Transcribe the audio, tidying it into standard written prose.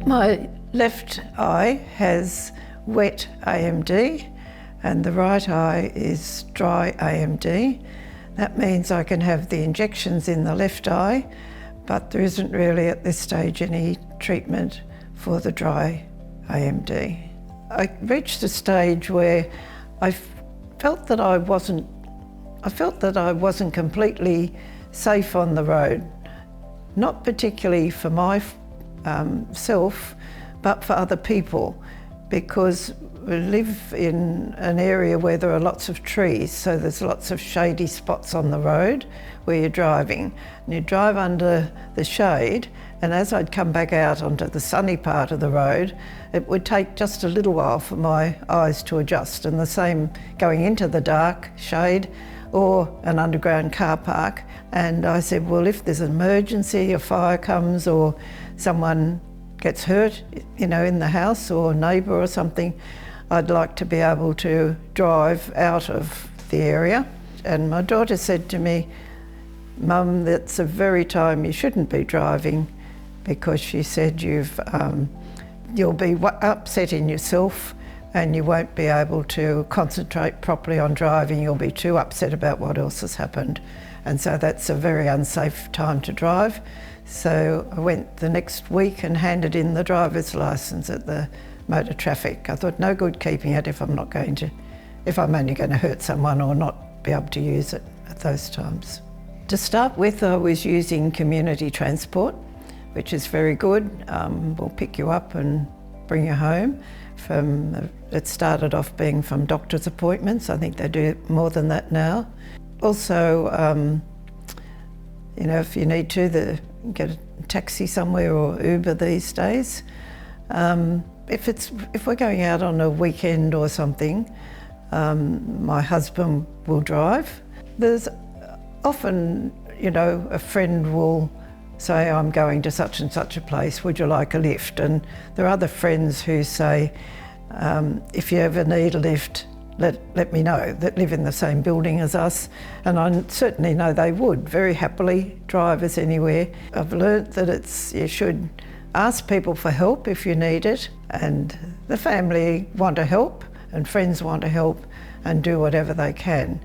My left eye has wet AMD and the right eye is dry AMD. That means I can have the injections in the left eye, but there isn't really at this stage any treatment for the dry AMD. I reached a stage where I felt that I wasn't completely safe on the road, not particularly for myself, but for other people, because we live in an area where there are lots of trees, so there's lots of shady spots on the road where you're driving. And you drive under the shade, and as I'd come back out onto the sunny part of the road, it would take just a little while for my eyes to adjust, and the same going into the dark shade or an underground car park. And I said, well, if there's an emergency, a fire comes or someone gets hurt, in the house or a neighbour or something, I'd like to be able to drive out of the area. And my daughter said to me, Mum, that's the very time you shouldn't be driving, because she said you'll be upsetting yourself and you won't be able to concentrate properly on driving. You'll be too upset about what else has happened. And so that's a very unsafe time to drive. So I went the next week and handed in the driver's licence at the motor traffic. I thought, no good keeping it if I'm only going to hurt someone or not be able to use it at those times. To start with, I was using community transport, which is very good. We'll pick you up and bring you home. It started off being from doctor's appointments. I think they do more than that now. Also, if you need to, get a taxi somewhere or Uber these days. If we're going out on a weekend or something, my husband will drive. There's often, a friend will say, I'm going to such and such a place, would you like a lift? And there are other friends who say, if you ever need a lift, let me know, that live in the same building as us. And I certainly know they would very happily drive us anywhere. I've learnt that you should ask people for help if you need it, and the family want to help and friends want to help and do whatever they can.